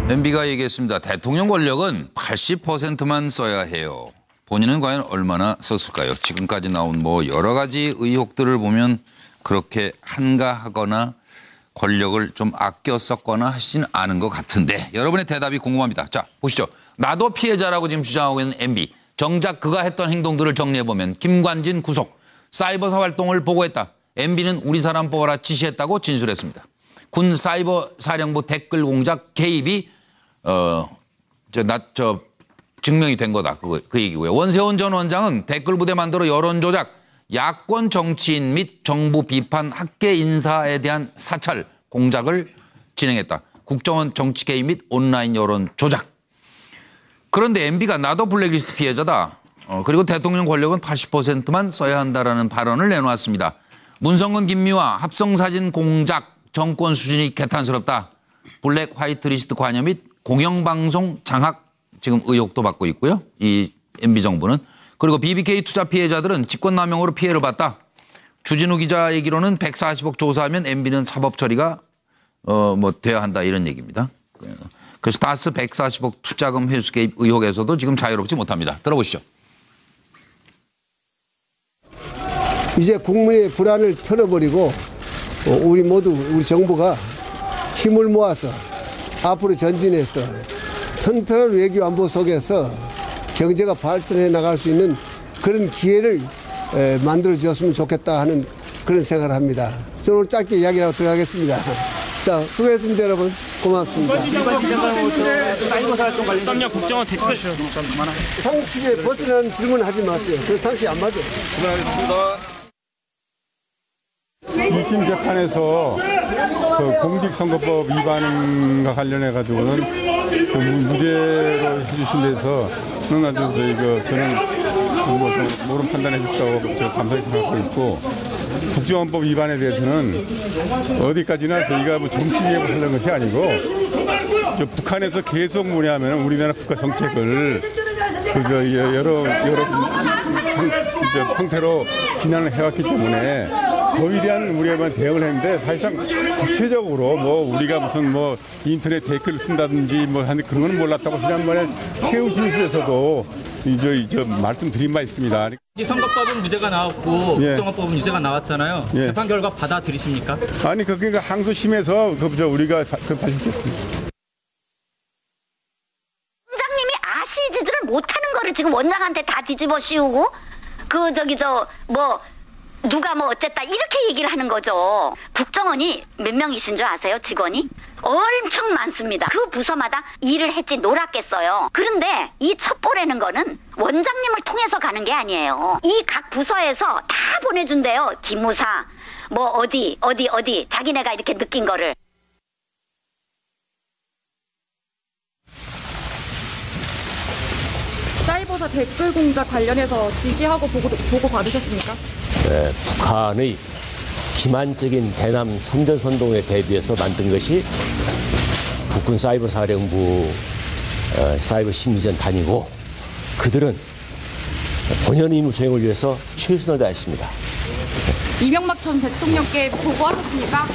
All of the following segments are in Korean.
MB가 얘기했습니다. 대통령 권력은 80%만 써야 해요. 본인은 과연 얼마나 썼을까요? 지금까지 나온 뭐 여러 가지 의혹들을 보면 그렇게 한가하거나 권력을 좀 아껴 썼거나 하시진 않은 것 같은데 여러분의 대답이 궁금합니다. 자, 보시죠. 나도 피해자라고 지금 주장하고 있는 MB. 정작 그가 했던 행동들을 정리해보면 김관진 구속, 사이버사 활동을 보고했다. MB는 우리 사람 뽑아라 지시했다고 진술했습니다. 군 사이버 사령부 댓글 공작 개입이 증명이 된 거다. 그 얘기고요. 원세훈 전 원장은 댓글 부대 만들어 여론 조작, 야권 정치인 및 정부 비판 학계 인사에 대한 사찰 공작을 진행했다. 국정원 정치 개입 및 온라인 여론 조작. 그런데 MB가 나도 블랙리스트 피해자다. 그리고 대통령 권력은 80%만 써야 한다라는 발언을 내놓았습니다. 문성근 김미화 합성사진 공작 정권 수준이 개탄스럽다. 블랙 화이트 리스트 관여 및 공영방송 장악 지금 의혹도 받고 있고요. 이 MB 정부는. 그리고 BBK 투자 피해자들은 직권남용으로 피해를 봤다. 주진우 기자 얘기로는 140억 조사하면 MB는 사법 처리가 돼야 한다 이런 얘기입니다. 그래서 다스 140억 투자금 회수 개입 의혹에서도 지금 자유롭지 못합니다. 들어보시죠. 이제 국민의 불안을 털어버리고 우리 모두 우리 정부가 힘을 모아서 앞으로 전진해서 튼튼한 외교 안보 속에서 경제가 발전해 나갈 수 있는 그런 기회를 만들어 주었으면 좋겠다 하는 그런 생각을 합니다. 저는 오늘 짧게 이야기하고 들어가겠습니다. 자, 수고했습니다, 여러분. 고맙습니다. 사이버사 활동 관련 국정원 댓글 상식에 벗어나는 질문 하지 마세요. 그 상식 안 맞아요. 수고하셨습니다. 2심 재판에서 그 공직선거법 위반과 관련해 가지고는 그 무죄로 해주신 데서는 아주 저는 옳은 판단해 주셨다고 감사히 생각하고 있고, 국정원법 위반에 대해서는 어디까지나 저희가 뭐 정치개혁을 하려는 것이 아니고 북한에서 계속 뭐냐면 우리나라 국가 정책을 여러 형태로 비난을 해왔기 때문에 거기에 대한 우리가 대응을 했는데, 사실상 구체적으로 뭐 우리가 무슨 뭐 인터넷 댓글을 쓴다든지 뭐 하는 그런 건 몰랐다고 지난번에 최후 진술에서도 말씀드린 바 있습니다. 선거법은 무죄가 나왔고 국정원법은 유죄가 나왔잖아요. 재판 결과 받아들이십니까? 아니 그러니까 항소심에서 우리가 발표했습니다. 원장님이 아시지를 못하는 거를 지금 원장한테 다 뒤집어 씌우고 누가 뭐 어쨌다 이렇게 얘기를 하는 거죠. 국정원이 몇 명이신 줄 아세요? 직원이? 엄청 많습니다. 그 부서마다 일을 했지 놀았겠어요. 그런데 이 첩보라는 거는 원장님을 통해서 가는 게 아니에요. 이 각 부서에서 다 보내준대요. 기무사 뭐 어디 자기네가 이렇게 느낀 거를. 사이버사 댓글 공작 관련해서 지시하고 보고 받으셨습니까? 네, 북한의 기만적인 대남 선전선동에 대비해서 만든 것이 국군 사이버사령부 사이버 심리전 단이고, 그들은 본연 임무 수행을 위해서 최선을 다했습니다. 이명박 전 대통령께 보고하셨습니까?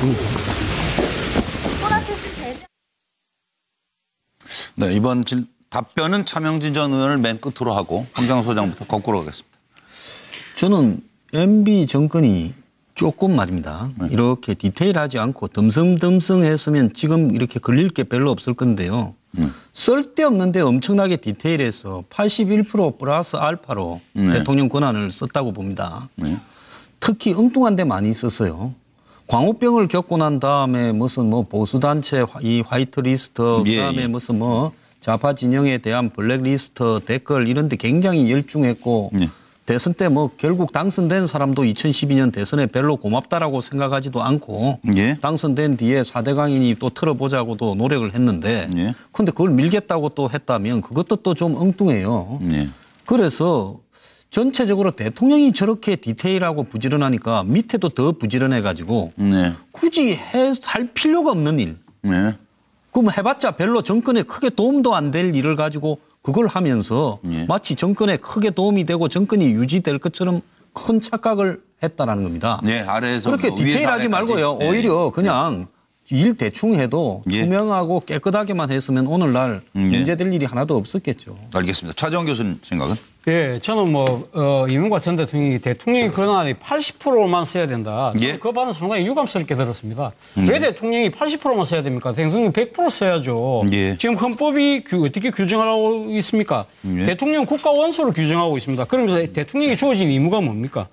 네, 이번 답변은 차명진 전 의원을 맨 끝으로 하고 황장 소장부터 거꾸로 가겠습니다. 저는 MB 정권이 조금 말입니다. 이렇게 디테일하지 않고 덤성덤성했으면 지금 이렇게 걸릴 게 별로 없을 건데요. 쓸데없는데 엄청나게 디테일해서 81% 플러스 알파로 대통령 권한을 썼다고 봅니다. 특히 엉뚱한 데 많이 썼어요. 광우병을 겪고 난 다음에 무슨 보수단체 이 화이트 리스트, 그다음에 무슨 좌파 진영에 대한 블랙리스트 댓글 이런 데 굉장히 열중했고, 대선 때 결국 당선된 사람도 2012년 대선에 별로 고맙다라고 생각하지도 않고 당선된 뒤에 4대 강인이 또 틀어보자고도 노력을 했는데 근데 그걸 밀겠다고 또 했다면 그것도 또 좀 엉뚱해요. 그래서 전체적으로 대통령이 저렇게 디테일하고 부지런하니까 밑에도 더 부지런해가지고 굳이 할 필요가 없는 일. 그럼 해봤자 별로 정권에 크게 도움도 안 될 일을 가지고 그걸 하면서 마치 정권에 크게 도움이 되고 정권이 유지될 것처럼 큰 착각을 했다라는 겁니다. 네, 아래에서 그렇게 디테일하지 말고요. 오히려 그냥 일 대충 해도 예. 투명하고 깨끗하게만 했으면 오늘날 문제될 일이 하나도 없었겠죠. 알겠습니다. 차재원 교수님 생각은? 예, 저는 이명박 전 대통령이 권한이 80%만 써야 된다. 예. 그 발언 상당히 유감스럽게 들었습니다. 왜 대통령이 80%만 써야 됩니까? 대통령이 100% 써야죠. 예. 지금 헌법이 어떻게 규정하고 있습니까? 예. 대통령 국가 원수로 규정하고 있습니다. 그러면서 대통령이 주어진 의무가 뭡니까?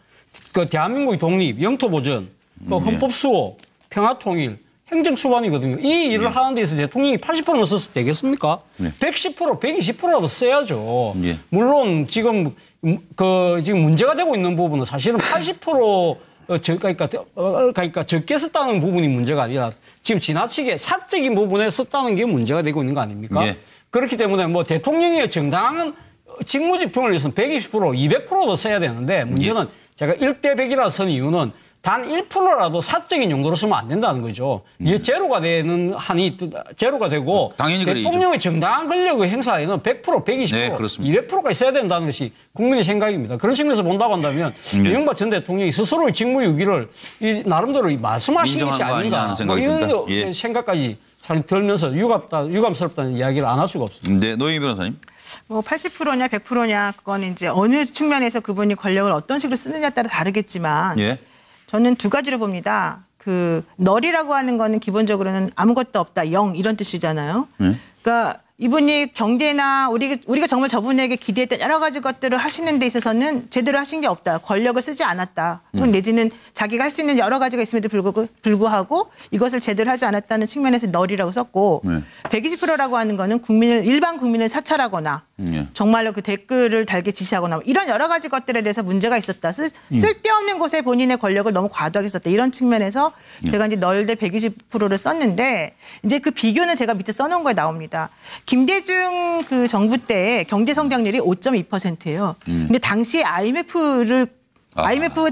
그 대한민국의 독립, 영토 보전, 헌법 수호, 평화 통일, 행정 수반이거든요. 이 일을 하는 데 있어서 대통령이 80%만 써서 되겠습니까? 110%, 120%라도 써야죠. 예. 물론 지금 지금 문제가 되고 있는 부분은 사실은 80% 그러니까 적게 썼다는 부분이 문제가 아니라 지금 지나치게 사적인 부분에 썼다는 게 문제가 되고 있는 거 아닙니까? 예. 그렇기 때문에 대통령의 정당한 직무집행을 위해서는 120%, 200%도 써야 되는데 문제는 제가 1대 100이라 쓴 이유는 단 1%라도 사적인 용도로 쓰면 안 된다는 거죠. 이게 제로가 되는 한이 제로가 되고 당연히 대통령의 정당한 권력의 행사에는 100%, 120%, 네, 그렇습니다. 200%까지 써야 된다는 것이 국민의 생각입니다. 그런 측면에서 본다고 한다면 이명박 전 대통령이 스스로의 직무유기를 나름대로 말씀하신 것이 인정한 거 아닌가 아니냐는 생각이 이런 듭니다. 예. 생각까지 잘 들면서 유감스럽다는 이야기를 안 할 수가 없습니다. 네, 노영희 변호사님. 80%냐 100%냐 그건 이제 어느 측면에서 그분이 권력을 어떤 식으로 쓰느냐에 따라 다르겠지만 예. 저는 두 가지로 봅니다. 널이라고 하는 거는 기본적으로는 아무것도 없다, 0 이런 뜻이잖아요. 그러니까 이분이 경제나 우리가 정말 저분에게 기대했던 여러 가지 것들을 하시는 데 있어서는 제대로 하신 게 없다. 권력을 쓰지 않았다. 혹은 내지는 자기가 할 수 있는 여러 가지가 있음에도 불구하고 이것을 제대로 하지 않았다는 측면에서 널이라고 썼고 120%라고 하는 거는 일반 국민을 사찰하거나 정말로 그 댓글을 달게 지시하거나 이런 여러 가지 것들에 대해서 문제가 있었다. 쓸데없는 곳에 본인의 권력을 너무 과도하게 썼다. 이런 측면에서 제가 이제 널 대 120%를 썼는데 이제 그 비교는 제가 밑에 써놓은 거에 나옵니다. 김대중 그 정부 때 경제 성장률이 5.2%예요. 근데 당시에 IMF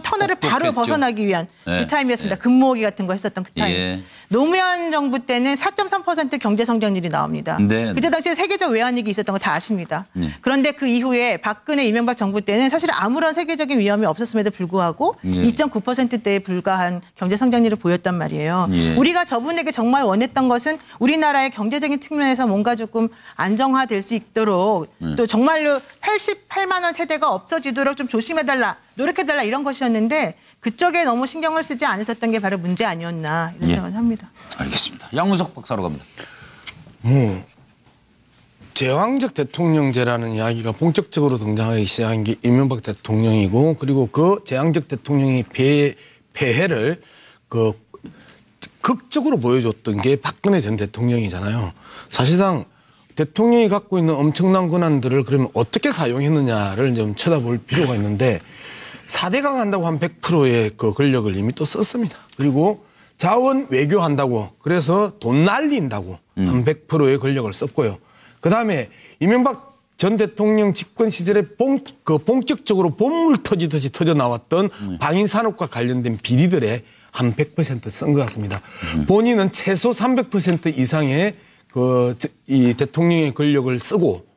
터널을 바로 벗어나기 위한 그 타임이었습니다. 금모으기 같은 거 했었던 그 타임. 예. 노무현 정부 때는 4.3% 경제 성장률이 나옵니다. 네. 그때 당시에 세계적 외환위기 있었던 거 다 아십니다. 그런데 그 이후에 박근혜 이명박 정부 때는 사실 아무런 세계적인 위험이 없었음에도 불구하고 2.9%대에 불과한 경제 성장률을 보였단 말이에요. 우리가 저분에게 정말 원했던 것은 우리나라의 경제적인 측면에서 뭔가 조금 안정화될 수 있도록 또 정말로 88만 원 세대가 없어지도록 좀 조심해달라, 노력해달라 이런 것이었는데 그쪽에 너무 신경을 쓰지 않으셨던 게 바로 문제 아니었나 이런 생각을 합니다. 알겠습니다. 양문석 박사로 갑니다. 제왕적 대통령제라는 이야기가 본격적으로 등장하기 시작한 게 이명박 대통령이고 그리고 그 제왕적 대통령의 폐해를 극적으로 보여줬던 게 박근혜 전 대통령이잖아요. 사실상 대통령이 갖고 있는 엄청난 권한들을 그러면 어떻게 사용했느냐를 좀 쳐다볼 필요가 있는데 4대강 한다고 한 100%의 그 권력을 이미 또 썼습니다. 그리고 자원 외교한다고 그래서 돈 날린다고 한 100%의 권력을 썼고요. 그다음에 이명박 전 대통령 집권 시절에 본격적으로 본물 터지듯이 터져 나왔던 방위산업과 관련된 비리들에 한 100% 쓴 것 같습니다. 본인은 최소 300% 이상의 이 대통령의 권력을 쓰고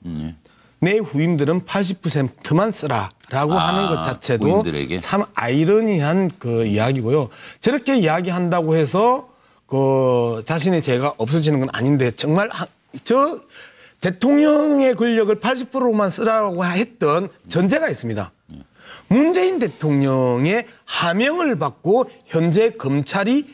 내 후임들은 80%만 쓰라라고 하는 것 자체도 후임들에게? 참 아이러니한 그 이야기고요. 저렇게 이야기한다고 해서 자신의 죄가 없어지는 건 아닌데 정말 저 대통령의 권력을 80%만 쓰라고 했던 전제가 있습니다. 문재인 대통령의 하명을 받고 현재 검찰이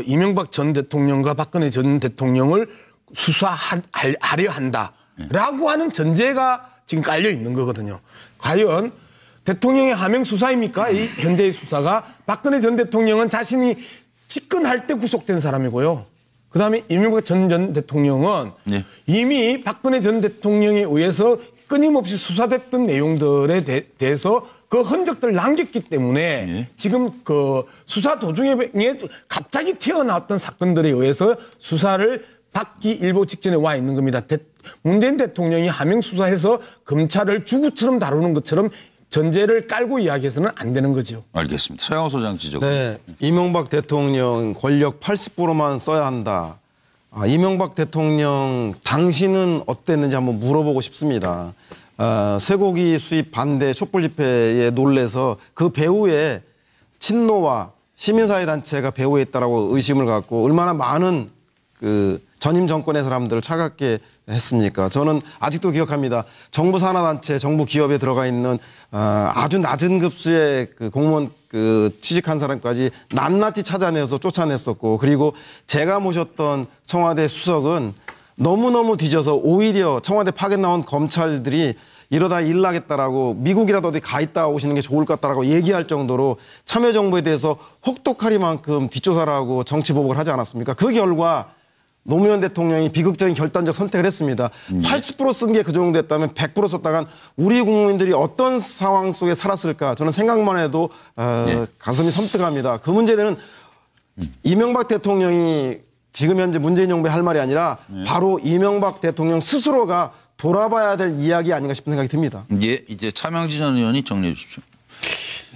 이명박 전 대통령과 박근혜 전 대통령을 수사하려 한다라고 하는 전제가 지금 깔려 있는 거거든요. 과연 대통령의 하명 수사입니까? 이 현재의 수사가 박근혜 전 대통령은 자신이 집권할 때 구속된 사람이고요. 그다음에 이명박 전 대통령은 이미 박근혜 전 대통령에 의해서 끊임없이 수사됐던 내용들에 대해서 그 흔적들을 남겼기 때문에 지금 수사 도중에 갑자기 튀어나왔던 사건들에 의해서 수사를 받기 일보 직전에 와 있는 겁니다. 문재인 대통령이 하명 수사해서 검찰을 주구처럼 다루는 것처럼 전제를 깔고 이야기해서는 안 되는 거죠. 알겠습니다. 서영호 소장 지적. 네, 이명박 대통령 권력 80%만 써야 한다. 이명박 대통령 당신은 어땠는지 한번 물어보고 싶습니다. 쇠고기 수입 반대 촛불 집회에 놀래서 그 배후에 친노와 시민사회 단체가 배후에 있다라고 의심을 갖고 얼마나 많은 그 전임 정권의 사람들을 차갑게 했습니까? 저는 아직도 기억합니다. 정부 산하단체, 정부 기업에 들어가 있는 아주 낮은 급수의 그 공무원 그 취직한 사람까지 낱낱이 찾아내서 쫓아냈었고, 그리고 제가 모셨던 청와대 수석은 너무너무 뒤져서 오히려 청와대 파견 나온 검찰들이 이러다 일 나겠다라고 미국이라도 어디 가 있다 오시는 게 좋을 것 같다라고 얘기할 정도로 참여정부에 대해서 혹독하리만큼 뒷조사를 하고 정치보복을 하지 않았습니까? 그 결과 노무현 대통령이 비극적인 결단적 선택을 했습니다. 80% 쓴 게 그 정도 됐다면 100% 썼다간 우리 국민들이 어떤 상황 속에 살았을까? 저는 생각만 해도 가슴이 섬뜩합니다. 그 문제는 이명박 대통령이 지금 현재 문재인 정부에 할 말이 아니라 바로 이명박 대통령 스스로가 돌아봐야 될 이야기 아닌가 싶은 생각이 듭니다. 예, 이제 차명지 전 의원이 정리해 주십시오.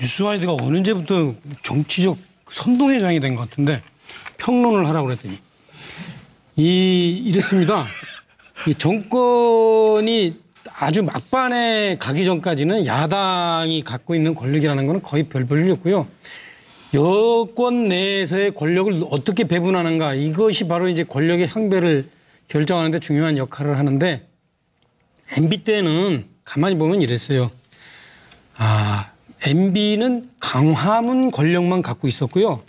뉴스와이드가 언제부터 정치적 선동회장이 된 것 같은데 평론을 하라고 그랬더니 이랬습니다. 이 정권이 아주 막판에 가기 전까지는 야당이 갖고 있는 권력이라는 것은 거의 별 볼일 없고요. 여권 내에서의 권력을 어떻게 배분하는가, 이것이 바로 이제 권력의 향배를 결정하는 데 중요한 역할을 하는데, MB 때는 가만히 보면 이랬어요. MB는 강화문 권력만 갖고 있었고요.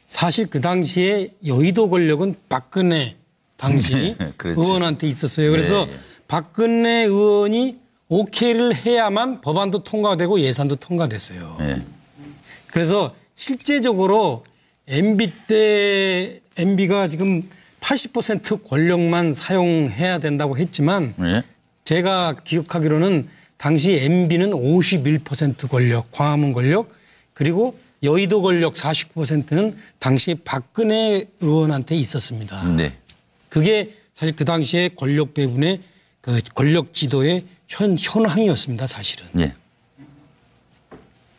사실 그 당시에 여의도 권력은 박근혜 당시 의원한테 있었어요. 그래서 박근혜 의원이 오케이를 해야만 법안도 통과되고 예산도 통과됐어요. 그래서 실제적으로 MB 때 MB가 지금 80% 권력만 사용해야 된다고 했지만 제가 기억하기로는 당시 MB는 51% 권력, 광화문 권력, 그리고 여의도 권력 49%는 당시 박근혜 의원한테 있었습니다. 그게 사실 그 당시에 권력 배분의 그 권력 지도의 현황이었습니다, 사실은.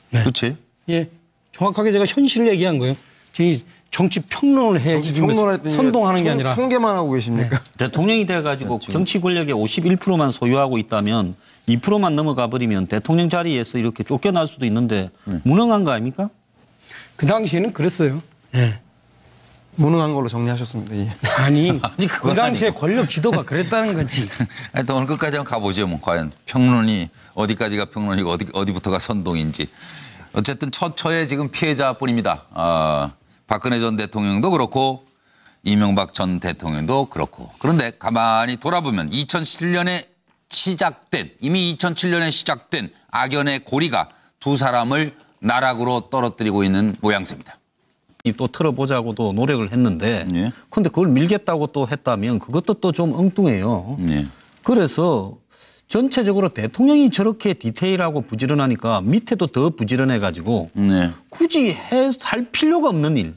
그렇지. 예, 정확하게 제가 현실을 얘기한 거예요. 저희 정치 평론을 해야지 선동하는 게 아니라. 통계만 하고 계십니까? 대통령이 돼가지고 정치 권력의 51%만 소유하고 있다면 2%만 넘어가 버리면 대통령 자리에서 이렇게 쫓겨날 수도 있는데 무능한 거 아닙니까? 그 당시에는 그랬어요. 무능한 걸로 정리하셨습니다. 아니, 그 당시에 권력 지도가 그랬다는 거지. 하여튼 오늘 끝까지 한번 가보죠. 뭐 과연 평론이 어디까지가 평론이고 어디부터가 선동인지. 어쨌든 처처의 지금 피해자뿐입니다. 박근혜 전 대통령도 그렇고 이명박 전 대통령도 그렇고. 그런데 가만히 돌아보면 2007년에 이미 2007년에 시작된 악연의 고리가 두 사람을 나락으로 떨어뜨리고 있는 모양새입니다. 또 틀어보자고도 노력을 했는데 근데 그걸 밀겠다고 또 했다면 그것도 또 좀 엉뚱해요. 그래서 전체적으로 대통령이 저렇게 디테일하고 부지런하니까 밑에도 더 부지런해가지고 굳이 할 필요가 없는 일.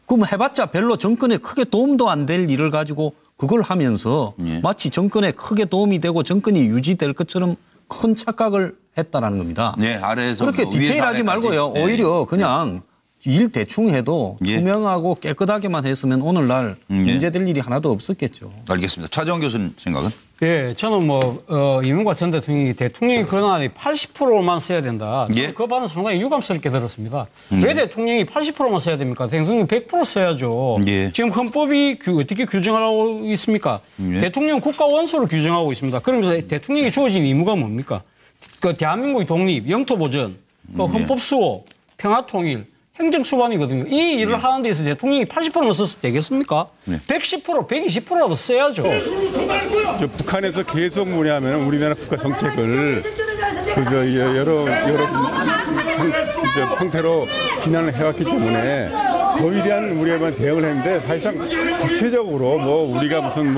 그럼 해봤자 별로 정권에 크게 도움도 안 될 일을 가지고 그걸 하면서 마치 정권에 크게 도움이 되고 정권이 유지될 것처럼 큰 착각을 했다라는 겁니다. 아래에서 그렇게 뭐 디테일하지 말고요. 오히려 그냥 일 대충 해도 투명하고 깨끗하게만 했으면 오늘날 문제될 일이 하나도 없었겠죠. 알겠습니다. 차정원 교수님 생각은? 예, 저는 이명박 전 대통령이 그러나 80%만 써야 된다. 그 말은 상당히 유감스럽게 들었습니다. 왜 대통령이 80%만 써야 됩니까? 대통령이 100% 써야죠. 지금 헌법이 어떻게 규정하고 있습니까? 대통령 국가 원수를 규정하고 있습니다. 그러면서 대통령이 주어진 의무가 뭡니까? 그 대한민국의 독립, 영토 보전, 헌법 수호, 평화 통일, 행정수반이거든요. 이 일을 하는 데서 대통령이 80%만 써서 되겠습니까? 110%, 120%라도 써야죠. 북한에서 계속 뭐냐면 우리나라 국가 정책을 여러 형태로 비난을 해왔기 때문에 거기에 대한 우리가 대응을 했는데 사실상 구체적으로 우리가 무슨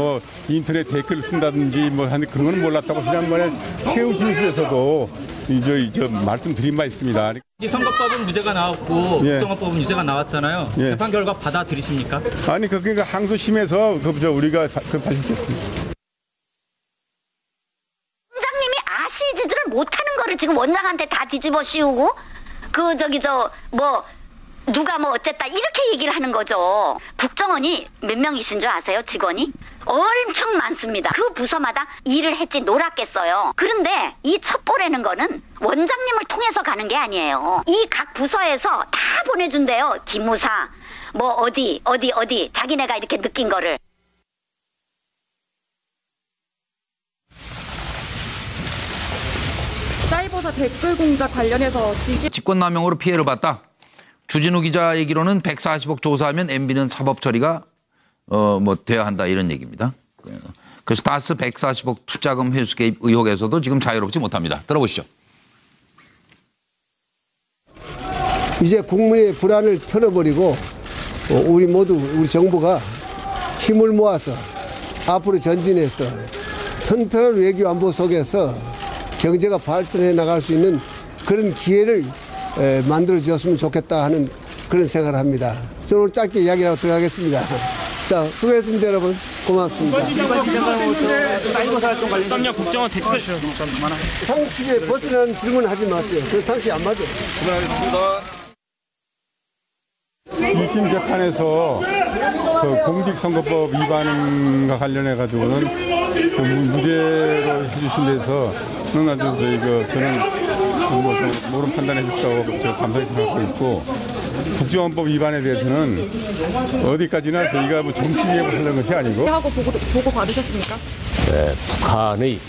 인터넷 댓글을 쓴다든지 하는 그런 건 몰랐다고 지난번에 최후 진술에서도 말씀드린 바 있습니다. 선거법은 무죄가 나왔고 국정원법은 유죄가 나왔잖아요. 재판 결과 받아들이십니까? 아니 그러니까 항소심에서 우리가 발표했습니다. 원장님이 아시지를 못하는 거를 지금 원장한테 다 뒤집어 씌우고 누가 어쨌다 이렇게 얘기를 하는 거죠. 국정원이 몇 명이신 줄 아세요? 직원이? 엄청 많습니다. 그 부서마다 일을 했지 놀았겠어요. 그런데 이 첩보라는 거는 원장님을 통해서 가는 게 아니에요. 이 각 부서에서 다 보내준대요. 기무사 뭐 어디 자기네가 이렇게 느낀 거를. 사이버사 댓글 공작 관련해서 지시 직권남용으로 피해를 봤다. 주진우 기자 얘기로는 140억 조사하면 MB는 사법 처리가 돼야 한다 이런 얘기입니다. 그래서 다스 140억 투자금 회수 개입 의혹에서도 지금 자유롭지 못합니다. 들어보시죠. 이제 국민의 불안을 털어버리고 우리 정부가 힘을 모아서 앞으로 전진해서 튼튼한 외교 안보 속에서 경제가 발전해 나갈 수 있는 그런 기회를 만들어 주었으면 좋겠다 하는 그런 생각을 합니다. 저는 오늘 짧게 이야기하고 들어가겠습니다. 자, 수고했습니다, 여러분. 고맙습니다. 사이버사 활동 관련 썸녀 국정원 댓글 상식에 벗어나는 질문을 하지 마세요. 그 상식 안 맞아요. 고맙습니다. 2심 재판에서 그 공직선거법 위반과 관련해 가지고는 그 무죄로 해주신 데서는 아주 저는 옳은 판단해 주셨다고 저 감사히 생각하고 있고, 국정원법 위반에 대해서는 어디까지나 저희가 뭐 정치 개입을 하려는 것이 아니고 하고 보고 받으셨습니까? 네, 북한의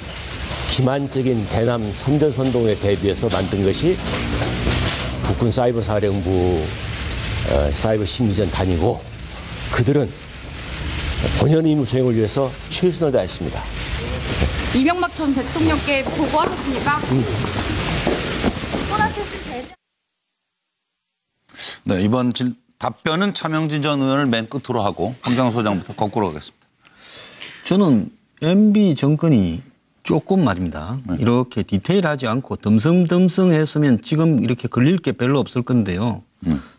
기만적인 대남 선전선동에 대비해서 만든 것이 국군 사이버사령부 사이버 심리전 단이고, 그들은 본연 임무 수행을 위해서 최선을 다했습니다. 이명박 전 대통령께 보고하셨습니까? 네, 이번 답변은 차명진 전 의원을 맨 끝으로 하고 황장 소장부터 거꾸로 가겠습니다. 저는 MB 정권이 조금 말입니다. 이렇게 디테일하지 않고 덤성덤성했으면 지금 이렇게 걸릴 게 별로 없을 건데요.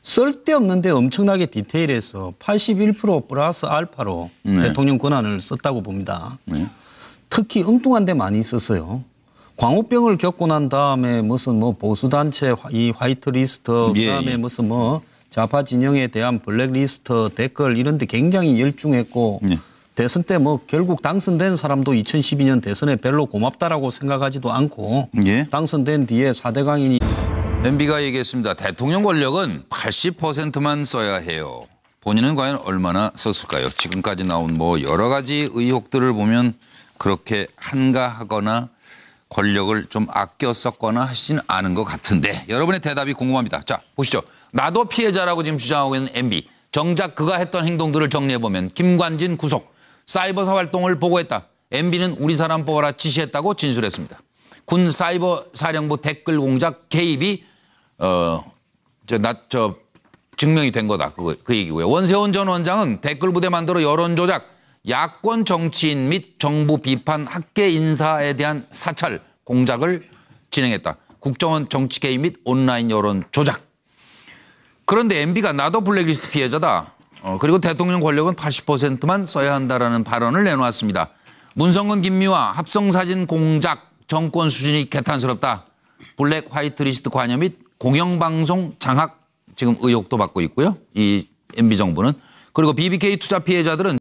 쓸데없는데 엄청나게 디테일해서 81% 플러스 알파로 대통령 권한을 썼다고 봅니다. 특히 엉뚱한 데 많이 썼어요. 광우병을 겪고 난 다음에 무슨 보수단체 이 화이트리스트, 그다음에 무슨 좌파 진영에 대한 블랙리스트 댓글 이런 데 굉장히 열중했고, 대선 때 결국 당선된 사람도 2012년 대선에 별로 고맙다라고 생각하지도 않고 당선된 뒤에 4대 강인이 MB가 얘기했습니다. 대통령 권력은 80%만 써야 해요. 본인은 과연 얼마나 썼을까요? 지금까지 나온 여러 가지 의혹들을 보면 그렇게 한가하거나 권력을 좀 아껴 썼거나 하시진 않은 것 같은데, 여러분의 대답이 궁금합니다. 자, 보시죠. 나도 피해자라고 지금 주장하고 있는 MB. 정작 그가 했던 행동들을 정리해보면 김관진 구속, 사이버사 활동을 보고했다. MB는 우리 사람 뽑아라 지시했다고 진술했습니다. 군 사이버 사령부 댓글 공작 개입이 증명이 된 거다. 그 얘기고요. 원세훈 전 원장은 댓글 부대 만들어 여론 조작, 야권 정치인 및 정부 비판 학계 인사에 대한 사찰 공작을 진행했다. 국정원 정치 개입 및 온라인 여론 조작. 그런데 MB가 나도 블랙리스트 피해자다. 그리고 대통령 권력은 80%만 써야 한다라는 발언을 내놓았습니다. 문성근 김미화 합성사진 공작 정권 수준이 개탄스럽다. 블랙 화이트리스트 관여 및 공영방송 장악 지금 의혹도 받고 있고요. 이 MB 정부는. 그리고 BBK 투자 피해자들은